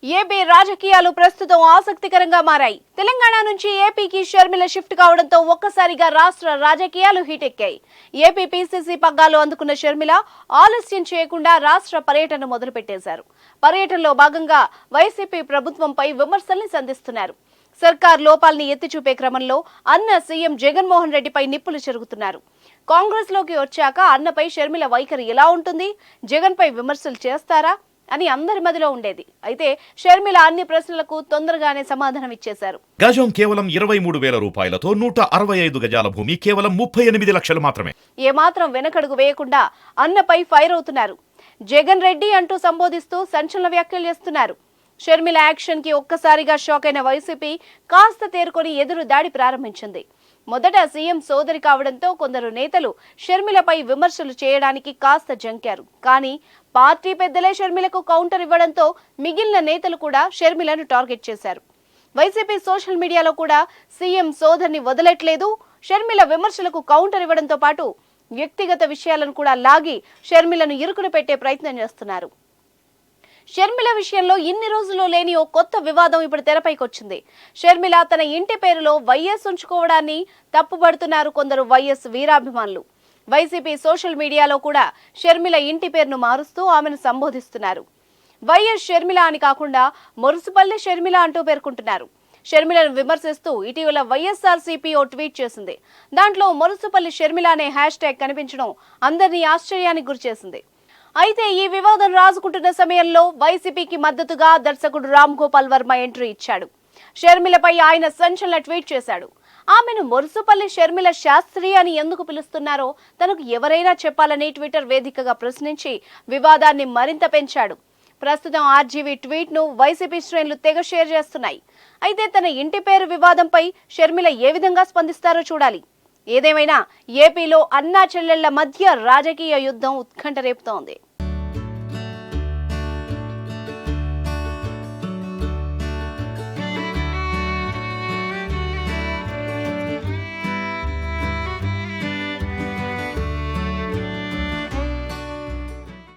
AP రాజకీయాలు ప్రస్తుతం ఆసక్తికరంగా మారాయి. తెలంగాణ నుంచి ఏపీకి షర్మిల షిఫ్ట్ కావడంతో ఒక్కసారిగా రాష్ట్ర రాజకీయాలు హీట్ ఎక్కాయి. ఏపీ పీసీసీ పగ్గాలు అందుకున్న షర్మిల ఆలస్యం చేయకుండా రాష్ట్ర పర్యటన మొదలుపెట్టేశారు. పర్యటనలో భాగంగా వైసీపీ ప్రభుత్వంపై విమర్శల్ని సంధిస్తున్నారు. సర్కార్ లోపాల్ని ఎత్తిచూపే క్రమంలో అన్న సీఎం జగన్మోహన్ రెడ్డిపై నిప్పులు చెరుగుతున్నారు. కాంగ్రెస్ లోకి వచ్చాక అన్నపై షర్మిల వైఖరి ఎలా ఉంటుంది, జగన్ పై విమర్శలు చేస్తారా అని అందరి మధ్యలో ఉండేది. అయితే షర్మిల అన్ని ప్రశ్నలకు తొందరగానే సమాధానం ఇచ్చేశారు. గజం కేవలం 23,000 రూపాయలతో 165 గజాల భూమి కేవలం 38 లక్షలు మాత్రమే. ఏమాత్రం వెనకడుగు వేయకుండా అన్నపై ఫైర్ అవుతున్నారు. జగన్ రెడ్డి అంటూ సంబోధిస్తూ సంచలన వ్యాఖ్యలు చేస్తున్నారు. షర్మిల యాక్షన్ కి ఒక్కసారిగా షాక్ అయిన వైసీపీ కాస్త తేరుకొని ఎదురు దాడి ప్రారంభించింది. మొదట సీఎం సోదరి కావడంతో కొందరు నేతలు షర్మిలపై విమర్శలు చేయడానికి కాస్త జంకారు. కానీ పార్టీ పెద్దలే షర్మిలకు కౌంటర్ ఇవ్వడంతో మిగిలిన నేతలు కూడా షర్మిలను టార్గెట్ చేశారు. వైసీపీ సోషల్ మీడియాలో కూడా సీఎం సోదరిని వదలట్లేదు, షర్మిల విమర్శలకు కౌంటర్ ఇవ్వడంతో పాటు వ్యక్తిగత విషయాలను కూడా లాగి షర్మిలను ఇరుకున పెట్టే ప్రయత్నం చేస్తున్నారు. షర్మిల విషయంలో ఇన్ని రోజుల్లో లేని ఓ కొత్త వివాదం ఇప్పుడు తెరపైకి వచ్చింది. షర్మిల తన ఇంటి పేరులో వైఎస్ ఉంచుకోవడాన్ని తప్పుపడుతున్నారు కొందరు వైఎస్ వీరాభిమానులు. వైసీపీ సోషల్ మీడియాలో కూడా షర్మిల ఇంటి పేరును మారుస్తూ ఆమెను సంబోధిస్తున్నారు. వైఎస్ షర్మిల అని కాకుండా మురుసుపల్లి షర్మిల అంటూ పేర్కొంటున్నారు. షర్మిలను విమర్శిస్తూ ఇటీవల వైఎస్ఆర్సీపీ ఓ ట్వీట్ చేసింది. దాంట్లో మురుసుపల్లి షర్మిల అనే హ్యాష్ ట్యాగ్ కనిపించడం అందరినీ ఆశ్చర్యానికి గురిచేసింది. అయితే ఈ వివాదం రాజుకుంటున్న సమయంలో వైసీపీకి మద్దతుగా దర్శకుడు రామ్ గోపాల్ వర్మ ఎంట్రీ ఇచ్చాడు. షర్మిలపై ఆయన సంచలన ట్వీట్ చేశాడు. ఆమెను మురుసుపల్లి షర్మిల శాస్త్రి అని ఎందుకు పిలుస్తున్నారో తనకు ఎవరైనా చెప్పాలని ట్విట్టర్ వేదికగా ప్రశ్నించి వివాదాన్ని మరింత పెంచాడు. ప్రస్తుతం ఆర్జీవీ ట్వీట్ ను వైసీపీ శ్రేణులు తెగ షేర్ చేస్తున్నాయి. అయితే తన ఇంటి పేరు వివాదంపై షర్మిల ఏ విధంగా స్పందిస్తారో చూడాలి. ఏదేమైనా ఏపీలో అన్నా చెల్లెళ్ల మధ్య రాజకీయ యుద్ధం ఉత్కంఠ రేపుతోంది.